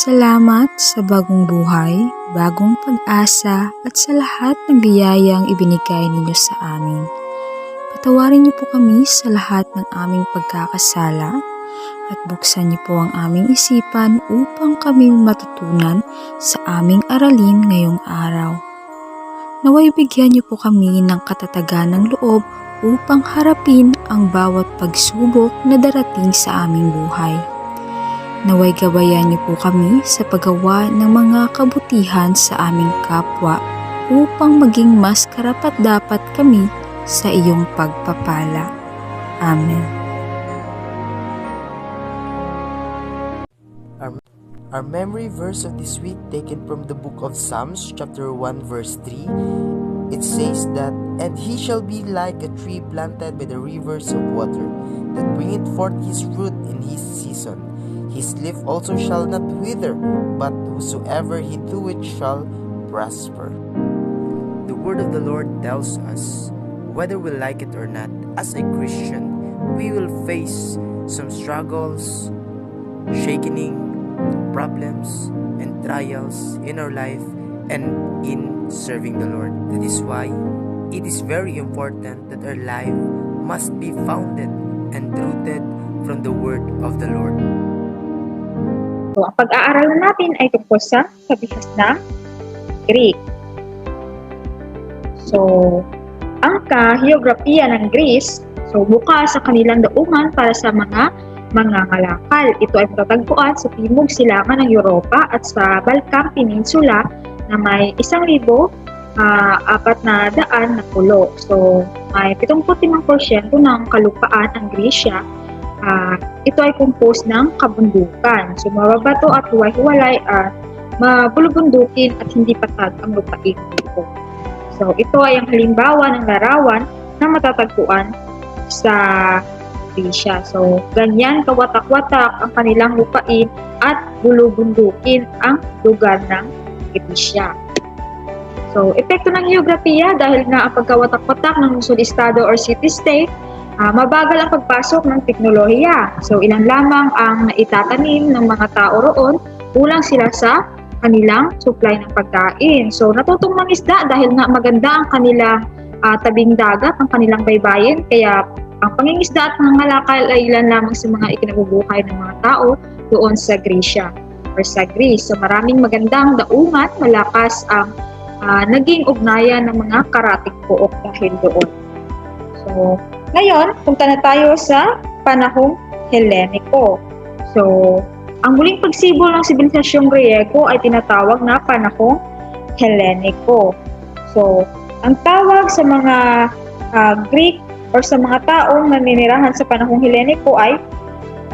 Salamat sa bagong buhay, bagong pag-asa at sa lahat ng biyayang ibinigay ninyo sa amin. Patawarin niyo po kami sa lahat ng aming pagkakasala at buksan niyo po ang aming isipan upang kami matutunan sa aming aralin ngayong araw. Naway bigyan niyo po kami ng katatagan ng loob upang harapin ang bawat pagsubok na darating sa aming buhay. Naway gabayan niyo po kami sa paggawa ng mga kabutihan sa aming kapwa upang maging mas karapat-dapat kami sa iyong pagpapala. Amen. Our memory verse of this week taken from the book of Psalms chapter 1 verse 3. It says that, "And he shall be like a tree planted by the rivers of water, that bringeth forth his fruit in his season. His leaf also shall not wither, but whosoever he doeth shall prosper." The word of the Lord tells us, whether we like it or not, as a Christian, we will face some struggles, shaking, problems, and trials in our life and in serving the Lord. That is why it is very important that our life must be founded and rooted from the word of the Lord. So, ang pag-aaralan natin ay tungkol sa kabihas ng Greek. So, ang kahieograpiya ng Greece, so buka sa kanilang daungan para sa mga mangangalakal. Ito ay matatagpuan sa timog silangan ng Europa at sa Balkan Peninsula na may 1,400 na pulo. So, may 75% ng kalupaan ng Gresya. Ito ay composed ng kabundukan. So, mababato at huway-huwalay at mabulubundukin at hindi patag ang lupain dito. So, ito ay ang halimbawa ng larawan na matatagpuan sa Gresya. So, ganyan kawatak-watak ang kanilang lupain at bulubundukin ang lugar ng Gresya. So, epekto ng geografiya dahil nga ang pagkawatak-watak ng lungsod-estado or city-state, mabagal ang pagpasok ng teknolohiya. So, ilan lamang ang naitatanim ng mga tao roon, kulang sila sa kanilang supply ng pagkain. So, natutong mangisda dahil nga maganda ang kanilang tabing dagat, ang kanilang baybayin, kaya ang pangingisda at pangangalakal ay ilan lamang sa mga ikinabubuhay ng mga tao doon sa Gresya or sa Greece. So, maraming magandang daungan, malakas ang naging ugnayan ng mga karatig pook dahil doon. So, ngayon, punta na tayo sa panahong Heleniko. So, ang muling pagsibol ng sibilisasyong Griego ay tinatawag na panahong Heleniko. So, ang tawag sa mga Greek or sa mga taong naninirahan sa panahong Heleniko ay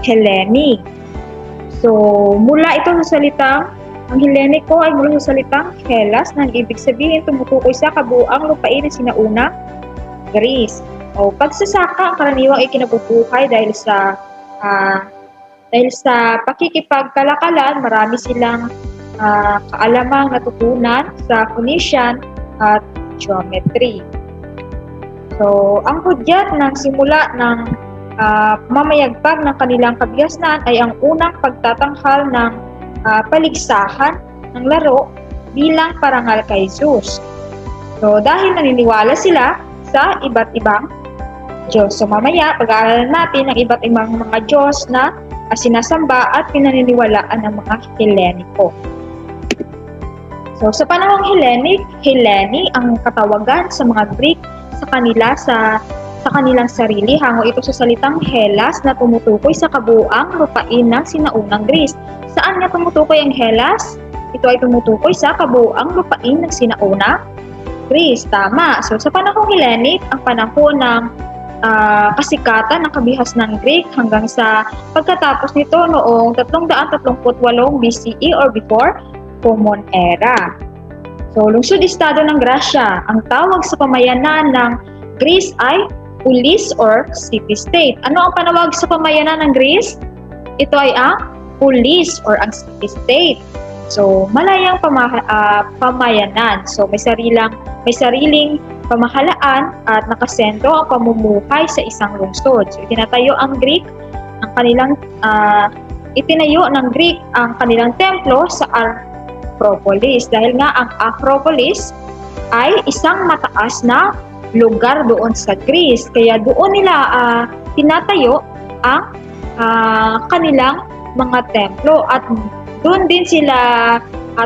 Hellenic. So, mula ito sa salitang, ang Heleniko ay mula sa salitang Hellas na ibig sabihin tumutukoy sa kabuuang lupain na sinaunang Greece. O pagsasaka ang karaniwang ikinabubuhay dahil sa pakikipagkalakalan, marami silang kaalamang natutunan sa Phoenician at geometry. So, ang hudyat ng simula ng mamayagpag ng kanilang kabihasnan ay ang unang pagtatanghal ng paligsahan ng laro bilang parangal kay Zeus. So, dahil naniniwala sila sa iba't ibang Diyos. So, mamaya, pag-aaralan natin ang iba't ibang mga Diyos na sinasamba at pinaniniwalaan ng mga Heleniko. So, sa panahong Hellenic ang katawagan sa mga Greek sa kanilang sarili. Hango ito sa salitang Hellas na tumutukoy sa kabuuang lupain ng sinaunang Greece. Saan nga tumutukoy ang Hellas? Ito ay tumutukoy sa kabuuang lupain ng sinaunang Greece. Tama. So, sa panahong Hellenic, ang panahon ng kasikatan ng kabihas ng Greek hanggang sa pagkatapos nito noong 338 BCE or before Common Era. So, lungsod-estado ng Gracia. Ang tawag sa pamayanan ng Greece ay polis or city-state. Ano ang panawag sa pamayanan ng Greece? Ito ay ang polis or ang city-state. So, malayang pamayanan. So, may sariling pamahalaan at nakasentro ang pamumuhay sa isang lungsod. So, itinatayo ang Greek ang kanilang itinayo ng Greek ang kanilang templo sa Acropolis. Dahil nga ang Acropolis ay isang mataas na lugar doon sa Greece. Kaya doon nila tinatayo ang kanilang mga templo at doon din sila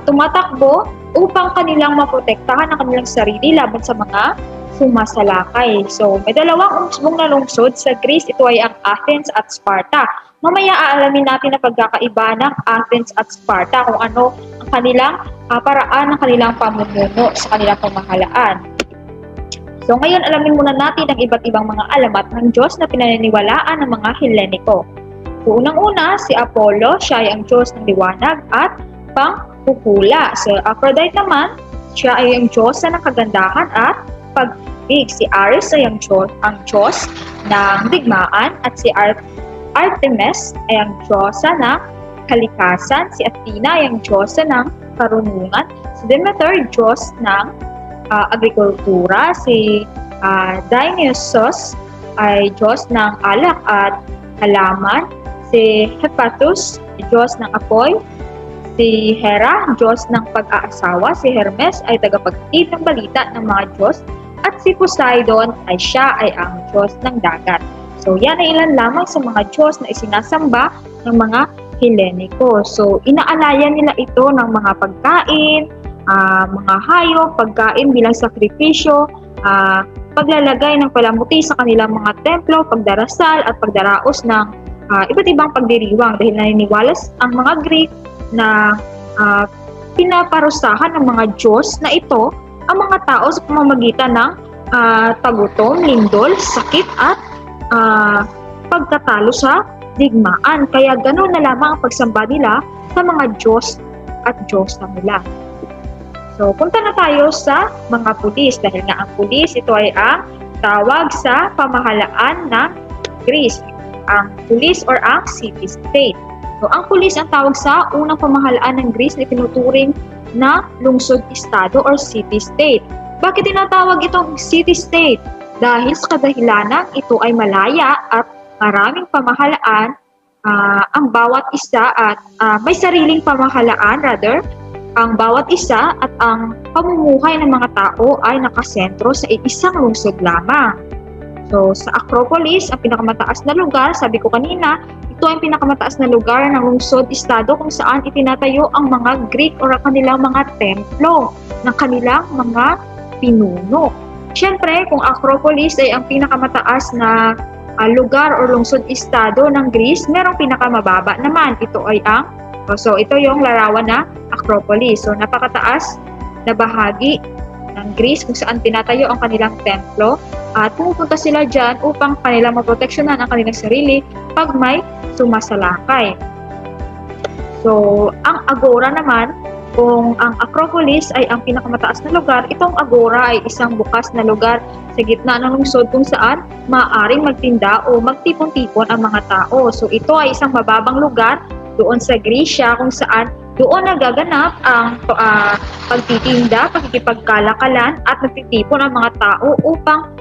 tumatakbo upang kanilang maprotektahan ang kanilang sarili laban sa mga sumasalakay. So, may dalawang usbong na lungsod sa Greece. Ito ay ang Athens at Sparta. Mamaya aalamin natin ang pagkakaiba ng Athens at Sparta, kung ano ang kanilang paraan ng kanilang pamumuno sa kanilang pamahalaan. So, ngayon alamin muna natin ang iba't ibang mga alamat ng Diyos na pinaniniwalaan ng mga Heleniko. So, unang-una, si Apollo, siya ay ang Diyos ng liwanag at panghuhula. So, Aphrodite naman, siya ay ang Diyos ng kagandahan at pag-ibig. Si Ares ay ang Diyos ng digmaan at si Artemis ay ang Diyosa ng kalikasan. Si Athena ay ang Diyosa ng karunungan. Si Demeter, Diyos ng agrikultura. Si Dionysus ay Diyos ng alak at halaman. Si Hephaestus, Diyos ng apoy. Si Hera, Diyos ng pag-aasawa. Si Hermes ay tagapaghatid ng balita ng mga Diyos. At si Poseidon ay siya ay ang Diyos ng dagat. So yan ay ilan lamang sa mga Diyos na isinasamba ng mga Heleniko. So inaalayan nila ito ng mga pagkain, mga hayop, pagkain bilang sakripisyo, paglalagay ng palamuti sa kanilang mga templo, pagdarasal at pagdaraos ng iba't ibang pagdiriwang dahil naniniwala ang mga Greek na pinaparusahan ng mga Diyos na ito ang mga tao sa pamamagitan ng tagutom, lindol, sakit at pagkatalo sa digmaan. Kaya ganoon na lamang ang pagsamba nila sa mga Diyos at Diyosa nila. So, punta na tayo sa mga pulis dahil nga ang pulis ito ay ang tawag sa pamahalaan ng Greece, ang pulis or ang city-state. So, ang pulis ang tawag sa unang pamahalaan ng Greece na tinuturing na lungsod-estado or city-state. Bakit tinatawag itong city-state? Dahil sa kadahilanang ito ay malaya at maraming pamahalaan, ang bawat isa at may sariling pamahalaan rather, ang bawat isa at ang pamumuhay ng mga tao ay nakasentro sa isang lungsod lamang. So, sa Acropolis, ang pinakamataas na lugar, sabi ko kanina, ito ang pinakamataas na lugar ng lungsod-estado kung saan itinatayo ang mga Greek o kanilang mga templo ng kanilang mga pinuno. Siyempre, kung Acropolis ay ang pinakamataas na lugar o lungsod-estado ng Greece, merong pinakamababa naman. Ito ay so ito yung larawan na Acropolis. So, napakataas na bahagi ng Greece kung saan tinatayo ang kanilang templo at pumupunta sila dyan upang kanilang maproteksyonan ang kanilang sarili pag may sumasalakay. So, ang Agora naman, kung ang Acropolis ay ang pinakamataas na lugar, itong Agora ay isang bukas na lugar sa gitna ng lungsod kung saan maaaring magtinda o magtipon-tipon ang mga tao. So, ito ay isang mababang lugar doon sa Grisya kung saan doon nagaganap ang pagtitinda, pagkikipagkalakalan at nagtitipon ang mga tao upang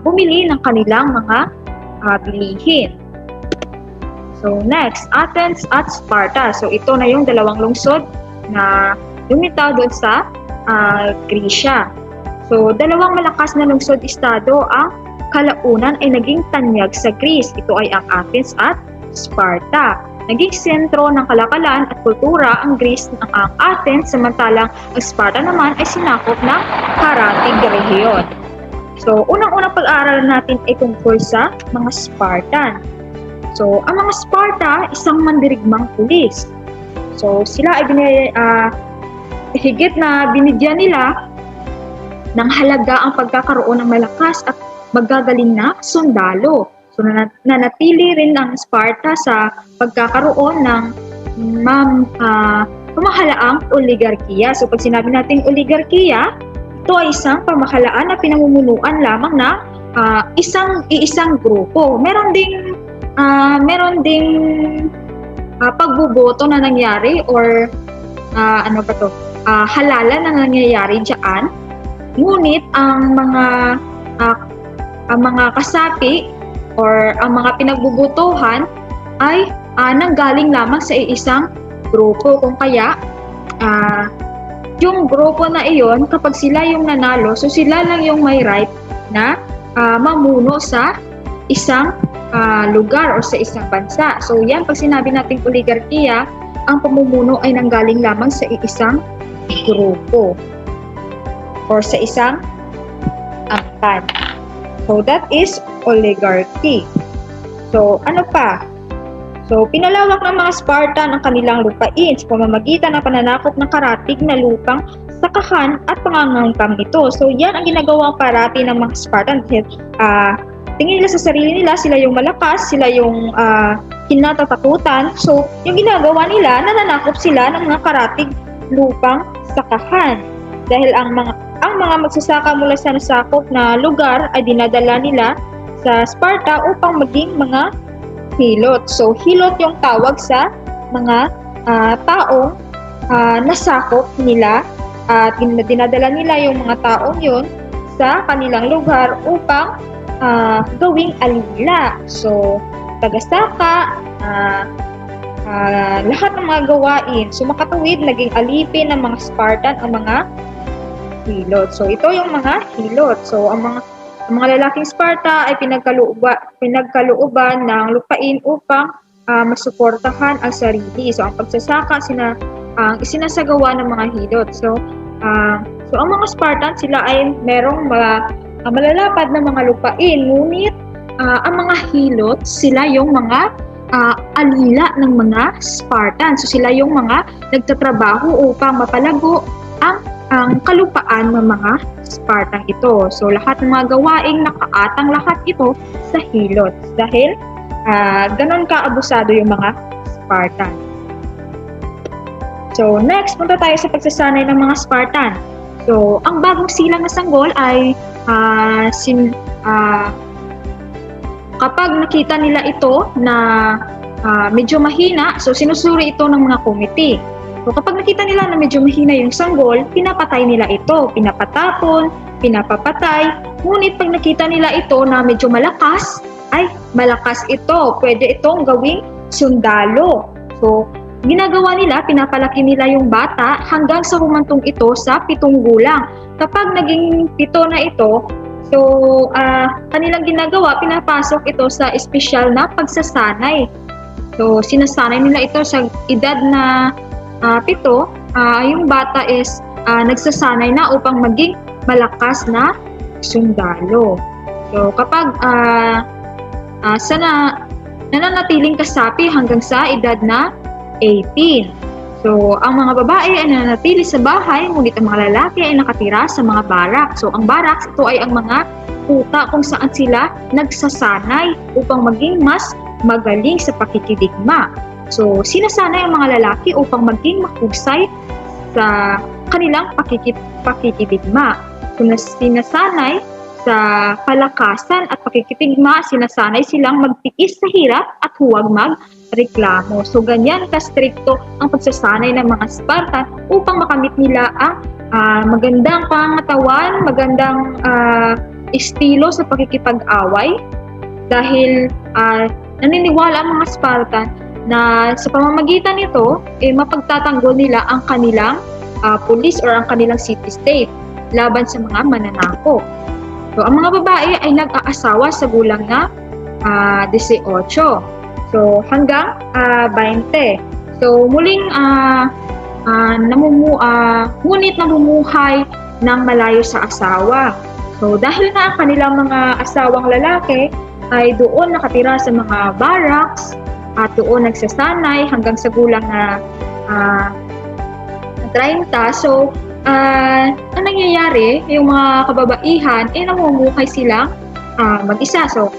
bumili ng kanilang mga bilihin. So next, Athens at Sparta. So ito na yung dalawang lungsod na lumitaw doon sa Grisya. So dalawang malakas na lungsod-estado ang kalaunan ay naging tanyag sa Greece. Ito ay ang Athens at Sparta. Naging sentro ng kalakalan at kultura ang Greece ng ang Athens, samantalang ang Sparta naman ay sinakop ng karatig rehiyon. So, unang-unang pag-aaral natin ay tungkol sa mga Spartan. So, ang mga Sparta, isang mandirigmang pulis. So, sila ay higit na binigyan nila ng halaga ang pagkakaroon ng malakas at magagaling na sundalo. So, nanatili rin ang Sparta sa pagkakaroon ng pamahalaang oligarkiya. So, pag sinabi natin oligarkiya, ito ay isang pamahalaan na pinamumunuan lamang na isang grupo. Meron ding pagboboto na nangyari or halalan na nangyayari diyan. Ngunit ang mga kasapi or ang mga pinagbubutuhan ay nanggaling lamang sa iisang grupo. Kung kaya, yung grupo na iyon, kapag sila yung nanalo, so sila lang yung may right na mamuno sa isang lugar o sa isang bansa. So yan, pag sinabi nating oligarkiya, ang pamumuno ay nanggaling lamang sa iisang grupo or sa isang angkan. So that is oligarchy. So ano pa? So pinalawak ng mga Spartan ang kanilang lupain sa pamamagitan ng pananakop ng karatig na lupang sakahan at pangangangkang ito. So yan ang ginagawang parati ng mga Spartan. Tingin nila sa sarili nila, sila yung malakas, sila yung kinatatakutan. So yung ginagawa nila, nananakop sila ng mga karatig lupang sakahan. Dahil ang mga magsasaka mula sa nasakop na lugar ay dinadala nila sa Sparta upang maging mga hilot. So hilot yung tawag sa mga taong nasakop nila at dinadala nila yung mga taong yun sa kanilang lugar upang gawing alila. So tagasaka, lahat ng mga gawain. So makatuwid, naging alipin ng mga Spartan ang mga hilot. So ito yung mga hilot. So ang mga lalaking Sparta ay pinagkalooban ng lupain upang masuportahan ang sarili. So ang pagsasaka ang isinasagawa ng mga hilot. So ang mga Spartan, sila ay merong malalapad na mga lupain, ngunit ang mga hilot, sila yung mga alila ng mga Spartan. So sila yung mga nagtatrabaho upang mapalago ang kalupaan ng mga Spartan ito. So lahat ng mga gawaing nakaatang lahat ito sa hilot. Dahil ganon ka-abusado yung mga Spartan. So next, punta tayo sa pagsasanay ng mga Spartan. So ang bagong silang na sanggol ay kapag nakita nila ito na medyo mahina, so sinusuri ito ng mga komite. So kapag nakita nila na medyo mahina yung sanggol, pinapatay nila ito, pinapatapon, pinapapatay. Ngunit pag nakita nila ito na medyo malakas, ay malakas ito, pwede itong gawing sundalo. So ginagawa nila, pinapalaki nila yung bata hanggang sa humantong ito sa 7 gulang. Kapag naging 7 na ito, so kanilang ginagawa, pinapasok ito sa espesyal na pagsasanay. So sinasanay nila ito sa edad na 7, yung bata is nagsasanay na upang maging malakas na sundalo. So kapag nananatiling kasapi hanggang sa edad na 18. So, ang mga babae ay nananatili sa bahay, ngunit ang mga lalaki ay nakatira sa mga barak. So, ang baraks, ito ay ang mga kuta kung saan sila nagsasanay upang maging mas magaling sa pakikidigma. So, sinasanay ang mga lalaki upang maging mahusay sa kanilang pakikidigma. So, sinasanay sa palakasan at pakikitigma, sinasanay silang magtiis sa hirap at huwag magreklamo. So ganyan ka-stricto ang pagsasanay ng mga Spartan upang makamit nila ang magandang pangatawan, magandang estilo sa pakikipag-away. Dahil naniniwala ang mga Spartan na sa pamamagitan nito, mapagtatanggol nila ang kanilang police or ang kanilang city-state laban sa mga mananakop. So, ang mga babae ay nag-aasawa sa gulang na 18. So, hanggang 20. So, muling ngunit namumuhay ng malayo sa asawa. So, dahil na ang kanilang mga asawang lalaki ay doon nakatira sa mga barracks at doon nagsasanay hanggang sa gulang na 30. So, ang nangyayari, yung mga kababaihan, namumuhay silang mag-isa. So,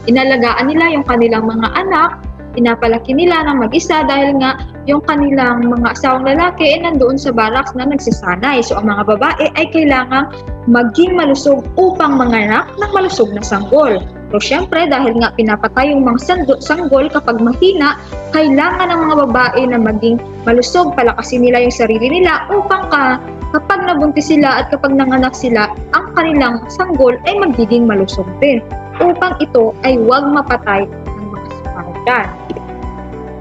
inalagaan nila yung kanilang mga anak, pinapalaki nila ng mag-isa dahil nga yung kanilang mga asawang lalaki nandoon sa barracks na nagsasanay. So, ang mga babae ay kailangang maging malusog upang manganak ng malusog na sanggol. So, syempre, dahil nga pinapatay yung mga sanggol kapag mahina, kailangan ng mga babae na maging malusog, palakasin nila yung sarili nila upang kapag nabuntis sila at kapag nanganak sila, ang kanilang sanggol ay magiging malusog din upang ito ay huwag mapatay ng mga Spartan.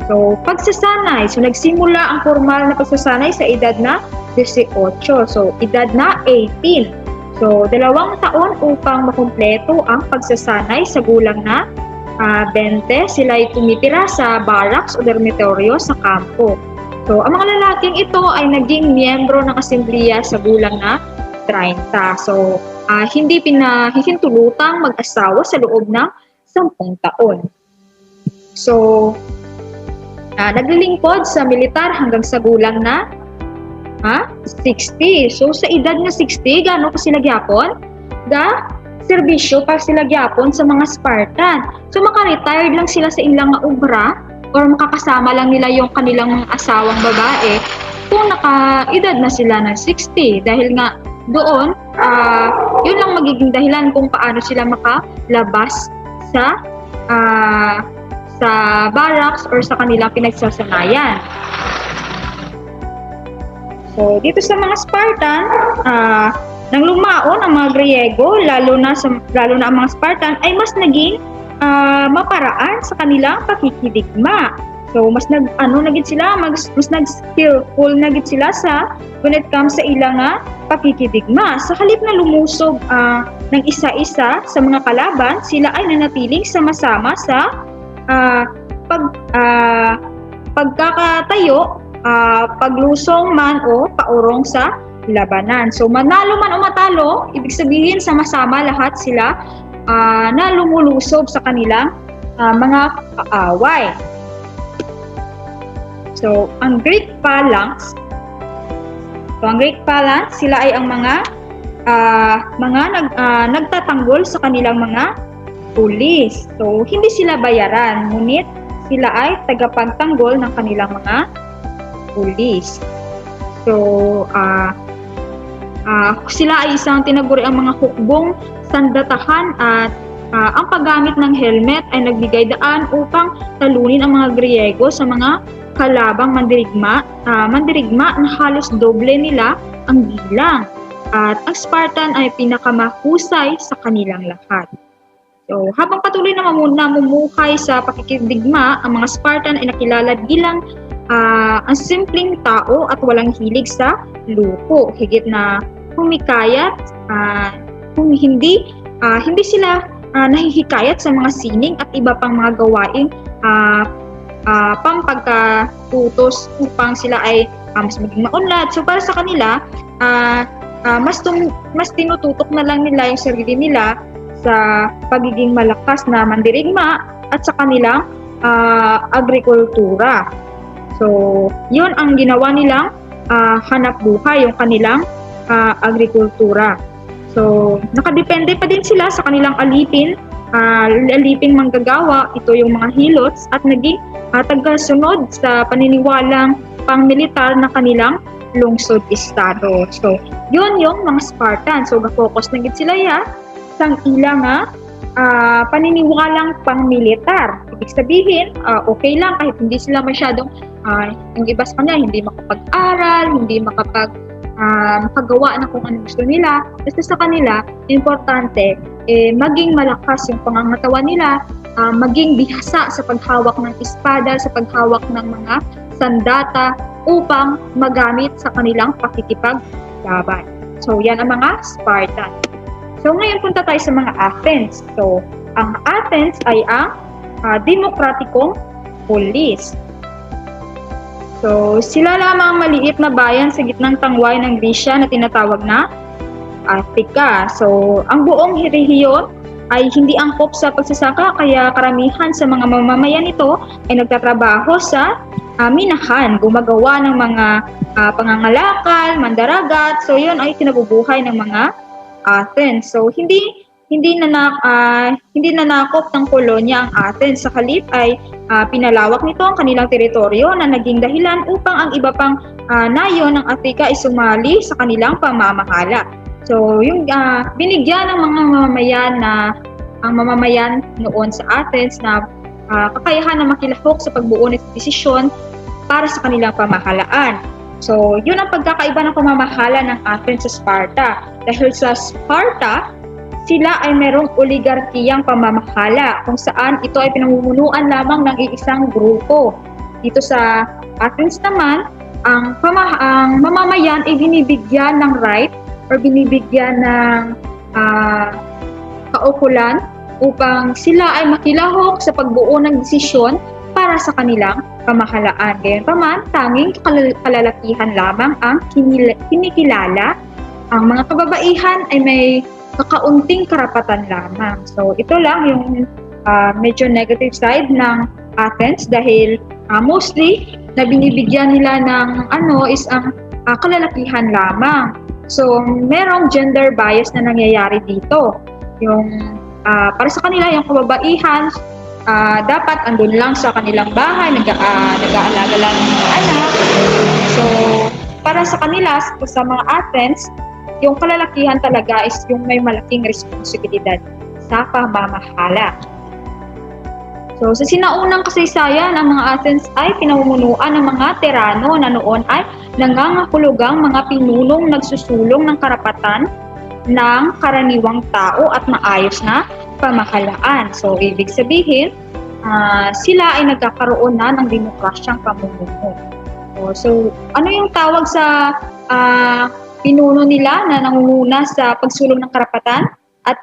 So, pagsasanay. So, nagsimula ang formal na pagsasanay sa edad na 18. So, edad na 18. So, 2 taon upang makumpleto ang pagsasanay sa gulang na 20. Sila ay tumitira sa barracks o dormitoryo sa kampo. So, ang mga lalaking ito ay naging miyembro ng asamblea sa gulang na 30. So, hindi pinahihintulutang mag-asawa sa loob ng 10 taon. So, naglilingkod sa militar hanggang sa gulang na 60. So, sa edad na 60, gaano pa sila gyapon? Serbisyo pa sila gyapon sa mga Spartan. So, maka-retired lang sila sa ilang obra or makakasama lang nila yung kanilang mga asawang babae kung naka-edad na sila ng 60. Dahil nga doon, yun lang magiging dahilan kung paano sila makalabas sa barracks or sa kanilang pinagsasanayan. So, dito sa mga Spartan, nang lumaon ang mga Griego, lalo na ang mga Spartan, ay mas naging maparaan sa kanilang pakikidigma. So, mas nag-skillful na gid sila when it comes sa ilang pakikidigma. Sa halip na lumusog ng isa-isa sa mga kalaban, sila ay nanatiling sama-sama sa pagkakatayo, paglusong man o paurong sa labanan. So, manalo man o matalo, ibig sabihin sama-sama lahat sila na lumulusob sa kanilang mga kaaway. So, ang Greek phalanx, sila ay ang mga nagtatanggol sa kanilang mga pulis. So, hindi sila bayaran, ngunit sila ay tagapagtanggol ng kanilang mga pulis. So, sila ay isang tinaguri ang mga hukbong sandatahan at ang paggamit ng helmet ay nagbigay daan upang talunin ang mga Griego sa mga kalabang mandirigma na halos doble nila ang bilang. At ang Spartan ay pinakamahusay sa kanilang lahat. So, habang patuloy na mamumuhay sa pakikidigma, ang mga Spartan ay nakilala bilang ang simpleng tao at walang hilig sa lupo. Higit na humikayat, kung hindi sila nahihikayat sa mga sining at iba pang mga gawaing pampagkatutos upang sila ay mas maging maunlad. So para sa kanila, mas tinututok na lang nila yung sarili nila sa pagiging malakas na mandirigma at sa kanilang agrikultura. So, yun ang ginawa nilang hanap buhay, yung kanilang agrikultura. So, nakadepende pa din sila sa kanilang aliping manggagawa. Ito yung mga hilots at naging tagasunod sa paniniwalang pang-militar na kanilang lungsod-estado. So, yun yung mga Spartan. So, ga-focus na gid sila sang ilang paniniwalang pang-militar. Ibig sabihin, okay lang kahit hindi sila masyadong yung iba sa kanya, hindi makapag-aral, hindi makagawa na kung ano gusto nila. Basta sa kanila, importante, maging malakas yung pangangatawan nila, maging bihasa sa paghawak ng espada, sa paghawak ng mga sandata upang magamit sa kanilang pakikipaglaban. So, yan ang mga Spartan. So, ngayon punta tayo sa mga Athens. So, ang Athens ay ang demokratikong pulis. So, sila lamang maliit na bayan sa gitnang tangway ng Grisya na tinatawag na Attica. So, ang buong rehiyon ay hindi angkop sa pagsasaka, kaya karamihan sa mga mamamayan nito ay nagtatrabaho sa minahan, gumagawa ng mga pangangalakal, mandaragat. So, yun ay kinabubuhay ng mga Athens. So, hindi nanakop ng kolonya ang Athens. Sa halip ay pinalawak nito ang kanilang teritoryo na naging dahilan upang ang iba pang nayon ng Attica ay sumali sa kanilang pamamahala. So, yung binigyan ng mga mamamayan noon sa Athens na kakayahan na makilahok sa pagbuo ng desisyon para sa kanilang pamahalaan. So, yun ang pagkakaiba ng pamamahala ng Athens sa Sparta. Dahil sa Sparta, sila ay merong oligarkiyang pamamahala kung saan ito ay pinamumunuan lamang ng iisang grupo. Dito sa Athens naman, ang mamamayan ay binibigyan ng right or binibigyan ng kaukulan upang sila ay makilahok sa pagbuo ng desisyon para sa kanilang pamahalaan. Gayunpaman, tanging kalalakihan lamang ang kinikilala. Ang mga kababaihan ay may kakaunting karapatan lamang. So ito lang yung medyo negative side ng Athens dahil mostly na binibigyan nila ng is ang kalalakihan lamang. So merong gender bias na nangyayari dito. Yung para sa kanila yung kababaihan dapat andun lang sa kanilang bahay, nag-aalaga lang ng mga anak. So para sa kanila, sa mga Athens, yung kalalakihan talaga is yung may malaking responsibilidad sa pamamahala. So, sa sinaunang kasaysayan, ang mga Athens ay pinamumunuan ng mga tirano na noon ay nangangahulugang mga pinunong nagsusulong ng karapatan ng karaniwang tao at maayos na pamahalaan. So, ibig sabihin, sila ay nagkakaroon na ng demokrasyang pamumuno. So, ano yung tawag sa pinuno nila na nangunguna sa pagsulong ng karapatan at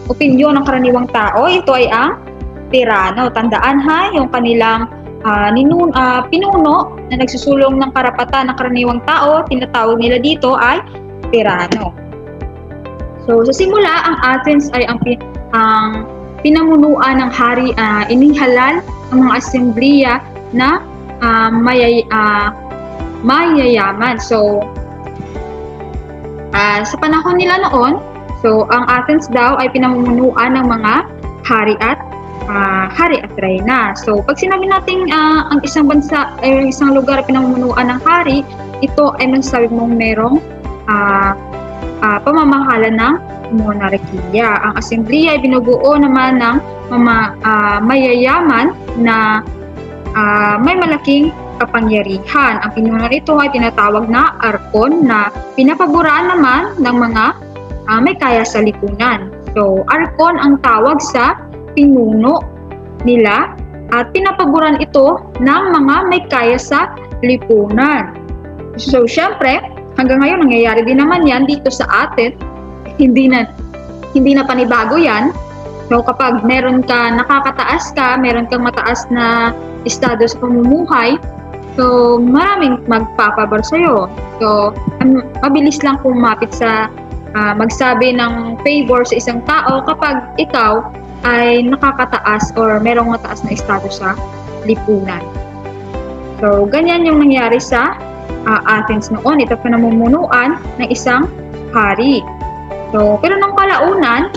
opinyon ng karaniwang tao? Ito ay ang tirano. Tandaan ha, yung kanilang pinuno na nagsusulong ng karapatan ng karaniwang tao, tinatawag nila dito ay tirano. So sa simula, ang Athens ay ang pinamunuan ng hari, inihalal ng mga assemblea na mayayaman. So sa panahon nila noon, so ang Athens daw ay pinamumunuan ng mga hari at reyna. So pag sinabi natin ang isang bansa ay isang lugar pinamumunuan ng hari, ito ay masasabi mong merong pamamahala ng monarkiya. Ang assemblea ay binubuo naman ng mayayaman na may malaking kapangyarihan. Ang pinuno nito ay tinatawag na arkon na pinapaboran naman ng mga may kaya sa lipunan. So, arkon ang tawag sa pinuno nila at pinapaboran ito ng mga may kaya sa lipunan. So, syempre, hanggang ngayon nangyayari din naman yan dito sa atin. Hindi na panibago yan. So, kapag meron ka, nakakataas ka, meron kang mataas na estado sa pamumuhay, so maraming magpapabor sa'yo. So, mabilis lang kumapit sa magsabi ng favor sa isang tao kapag ikaw ay nakakataas or merong mataas na estado sa lipunan. So, ganyan yung nangyari sa Athens noon. Ito pinamumunuan ng isang hari. So, pero nung kalaunan,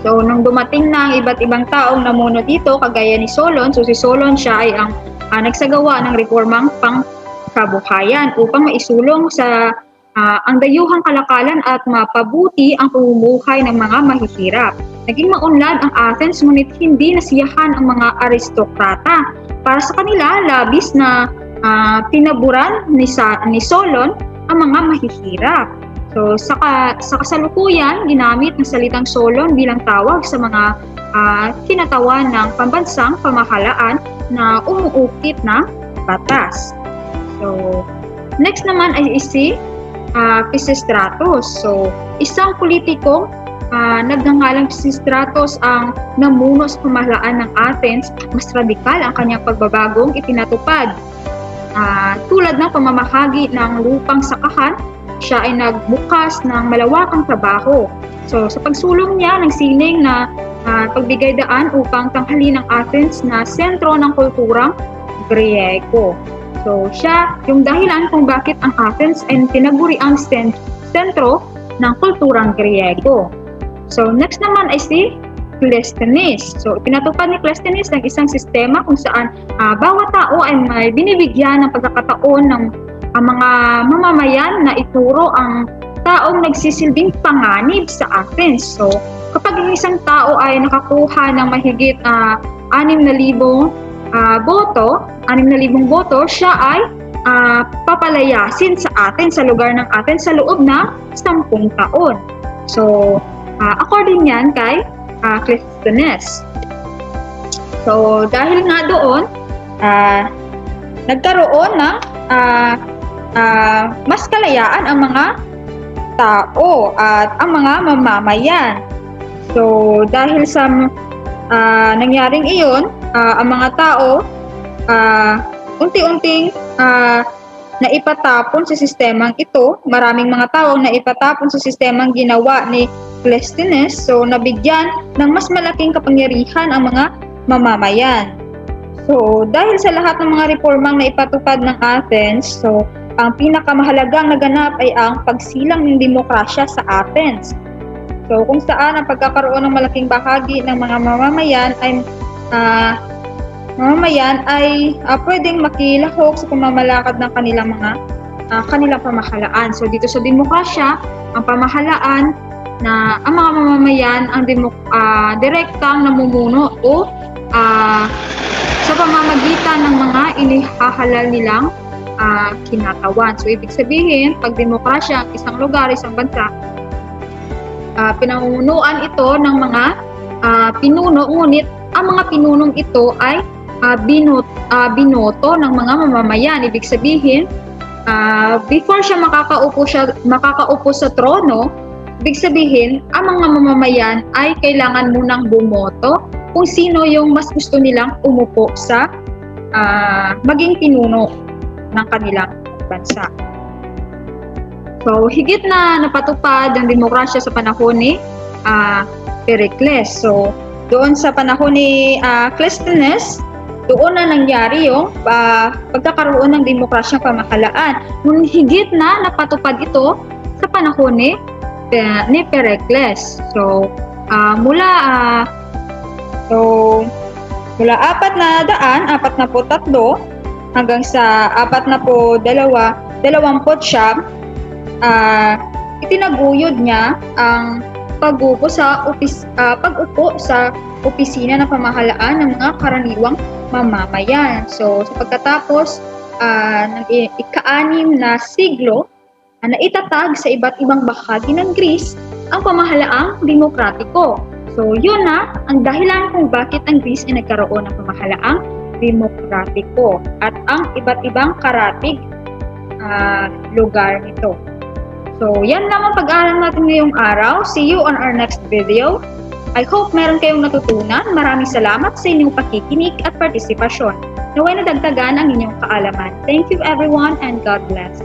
so nung dumating na ang iba't ibang taong namuno dito, kagaya ni Solon, so si Solon siya ay ang nagsagawa ng reformang pangkabuhayan upang maisulong sa ang dayuhang kalakalan at mapabuti ang pamumuhay ng mga mahihirap. Naging maunlad ang Athens, ngunit hindi nasiyahan ang mga aristokrata. Para sa kanila, labis na pinaburan ni Solon ang mga mahihirap. So, sa kasalukuyan, ginamit ng salitang Solon bilang tawag sa mga kinatawan ng pambansang pamahalaan na umuukit ng batas. So, next naman ay si Pisistratos. So, isang politikong nagngangalang Pisistratos ang namuno sa pamahalaan ng Athens. Mas radikal ang kanyang pagbabagong itinatupad. Tulad ng pamamahagi ng lupang sakahan, siya ay nagbukas ng malawakang trabaho. So, sa pagsulong niya ng sining na pagbigay daan upang tanghalin ng Athens na sentro ng kulturang Griego. So, siya yung dahilan kung bakit ang Athens ay tinaguri ang sentro ng kulturang Griego. So, next naman ay si Cleisthenes. So, pinatupad ni Cleisthenes ng isang sistema kung saan bawat tao ay may binibigyan ng pagkakataon ng mga mamamayan na ituro ang taong nagsisilbing panganib sa Athens. So, kapag isang tao ay nakakuha ng mahigit 6,000 boto, siya ay papalayasin sa Athens, sa lugar ng Athens sa loob ng 10 taon. So, according yan kay Cleisthenes. So, dahil nga doon, nagkaroon ng mas kalayaan ang mga tao at ang mga mamamayan. So, dahil sa nangyaring iyon, ang mga tao unti-unting naipatapon sa sistemang ito. Maraming mga tao naipatapon sa sistemang ginawa ni Clisthenes. So, nabigyan ng mas malaking kapangyarihan ang mga mamamayan. So, dahil sa lahat ng mga reformang naipatupad ng Athens, so, ang pinakamahalagang naganap ay ang pagsilang ng demokrasya sa Athens. So, kung saan ang pagkakaroon ng malaking bahagi ng mga mamamayan ay pwedeng makilahok sa pamamalakad ng kanilang pamahalaan. So, dito sa demokrasya, ang pamahalaan na ang mga mamamayan ang direktang namumuno o sa pamamagitan ng mga inihahalal nilang kinatawan. So, ibig sabihin, pag demokrasya ang isang lugar, isang bansa, pinamumunuan ito ng mga pinuno, ngunit ang mga pinunong ito ay binoto ng mga mamamayan. Ibig sabihin, before siya makakaupo sa trono, ibig sabihin, ang mga mamamayan ay kailangan munang bumoto kung sino yung mas gusto nilang umupo sa maging pinuno ng kanilang bansa. So, higit na napatupad ang demokrasya sa panahon ni Pericles. So, doon sa panahon ni Clisthenes, doon na nangyari yung pagkakaroon ng demokrasyang pamahalaan. Nung higit na napatupad ito sa panahon ni Pericles. So, mula 443 hanggang sa 429, itinaguyod niya ang pag-upo sa opisina ng pamahalaan ng mga karaniwang mamamayan. So, sa pagkatapos ng ika-6 na siglo, na itatag sa iba't ibang bahagi ng Greece ang pamahalaang demokratiko. So, yun na ang dahilan kung bakit ang Greece ay nagkaroon ng pamahalaang demokratiko at ang iba't ibang karatig lugar nito. So, yan lang ang pag-aaral natin ngayong araw. See you on our next video. I hope meron kayong natutunan. Maraming salamat sa inyong pakikinig at partisipasyon. Naway nadagdagan ang inyong kaalaman. Thank you everyone and God bless.